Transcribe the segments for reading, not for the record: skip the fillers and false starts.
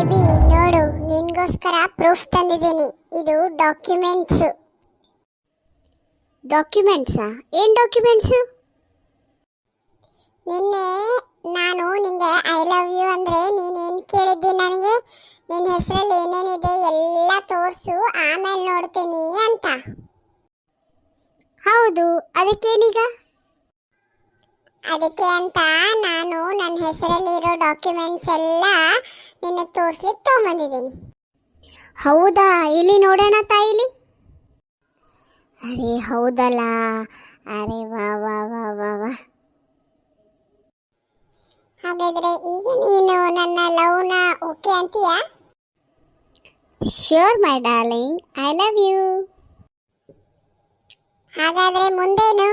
Baby ನೋಡು, ನಿನ್ಗೋಸ್ಕರ proof ತಂದಿದ್ದೀನಿ. ಇದು ಡಾಕ್ಯುಮೆಂಟ್ಸ್. ಡಾಕ್ಯುಮೆಂಟ್ಸಾ? ಏನು ಡಾಕ್ಯುಮೆಂಟ್ಸು? ನಿನ್ನೆ ನಾನು ನಿಂಗೆ ಐ ಲವ್ ಯು ಅಂದರೆ ನೀನೇನು ಕೇಳಿದ್ದಿ ನನಗೆ? ನಿನ್ನ ಹೆಸರಲ್ಲಿ ಏನೇನಿದೆ ಎಲ್ಲ ತೋರಿಸು, ಆಮೇಲೆ ನೋಡ್ತೀನಿ ಅಂತ. ಹೌದು, ಅದಕ್ಕೇನೀಗ? ಅದಕ್ಕೆ ಅಂತ ನಾನು ನನ್ನ ಹೆಸರಲ್ಲಿರೋ ಡಾಕ್ಯುಮೆಂಟ್ಸ್ ಎಲ್ಲ ನಿನಗೆ ತೋರಿಸ್ಲಿಕ್ಕೆ ತೊಗೊಂಬಂದಿದ್ದೀನಿ. ಹೌದಾ? ಇಲ್ಲಿ ನೋಡೋಣ ತಾಯಿಲಿ. ಅರೆ ಹೌದಲ್ಲ, ಅರೆ ವಾ ವಾ ವಾ ವಾ ವಾ. ಹಾಗಾದರೆ ಈಗ ನೀನು ನನ್ನ ಲವ್ನ ಓಕೆ ಅಂತೀಯಾ? Sure my darling, I love you. ಹಾಗಾದರೆ ಮುಂದೇನು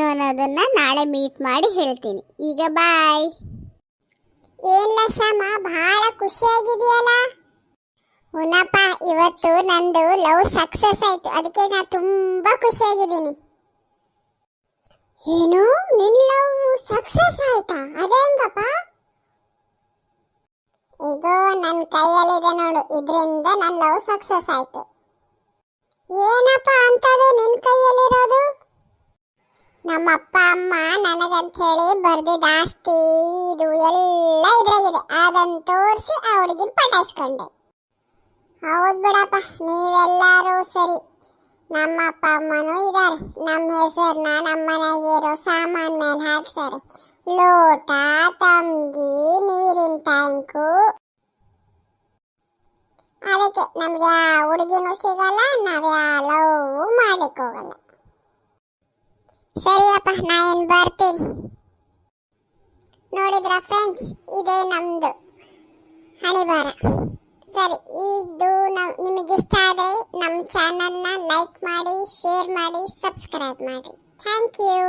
ಅನ್ನೋದನ್ನ ನಾಳೆ ಮೀಟ್ ಮಾಡಿ ಹೇಳ್ತೀನಿ. ಈಗ ಬಾಯ್. ಏನ್ಲ ಶ್ಯಾಮ, ಬಹಳ ಖುಷಿಯಾಗಿದೆಯಲ್ಲ? ಹುನಪ್ಪ, ಇವತ್ತು ನಂದು ಲವ್ ಸಕ್ಸಸ್ ಆಯ್ತು, ಅದಕ್ಕೆ ನಾನು ತುಂಬಾ ಖುಷಿಯಾಗಿದ್ದೀನಿ. ಏನು, ನಿನ್ನ ಲವ್ ಸಕ್ಸಸ್ ಆಯ್ತಾ? ಅದೇಂಗಪ್ಪ? ಈಗ ನನ್ನ ಕೈಯಲ್ಲಿದೆ ನೋಡು, ಇದರಿಂದ ನನ್ನ ಲವ್ ಸಕ್ಸಸ್ ಆಯ್ತು. ಏನಪ್ಪ ಅಂತದು ನಿನ್ನ ಕೈಯಲ್ಲಿರೋದು? ನಮ್ಮ ಅಪ್ಪ ಅಮ್ಮ ನನಗಂತ ಹೇಳಿ ಬರ್ದಿದ್ದ ಆಸ್ತಿ ಇದು ಎಲ್ಲ ಇದ್ರಾಗಿದೆ. ಅದನ್ನು ತೋರಿಸಿ ಆ ಹುಡುಗಿನ ಪಟಾಯಿಸ್ಕೊಂಡೆ. ಹೌದು ಬಿಡಪ್ಪ, ನೀವೆಲ್ಲರೂ ಸರಿ. ನಮ್ಮ ಅಪ್ಪ ಅಮ್ಮನೂ ಇದ್ದಾರೆ. ನಮ್ಮ ಹೆಸರನ್ನ ನಮ್ಮ ಮನೆಗಿರೋ ಸಾಮಾನ್ ಮೇಲೆ ಹಾಕ್ತಾರೆ. ಲೋಟ, ತಂಗಿ, ನೀರಿನ ಟ್ಯಾಂಕು. ಅದಕ್ಕೆ ನಮ್ಗೆ ಯಾವ ಹುಡುಗಿನೂ ಸಿಗಲ್ಲ, ನಾವ್ಯಾವ ಲವ್ ಮಾಡ್ಲಿಕ್ಕೆ ಹೋಗಲ್ಲ. ಸರಿಯಪ್ಪ, ನಾ ಏನು ಬರ್ತೀನಿ. ನೋಡಿದ್ರ ಫ್ರೆಂಡ್ಸ್, ಇದೇ ನಮ್ದು ಹಣೆಬಾರ. ಸರಿ, ಇದು ನಿಮಗಿಷ್ಟ ಆದರೆ ನಮ್ಮ ಚಾನಲ್ನ ಲೈಕ್ ಮಾಡಿ, ಶೇರ್ ಮಾಡಿ, ಸಬ್ಸ್ಕ್ರೈಬ್ ಮಾಡಿ. Thank you.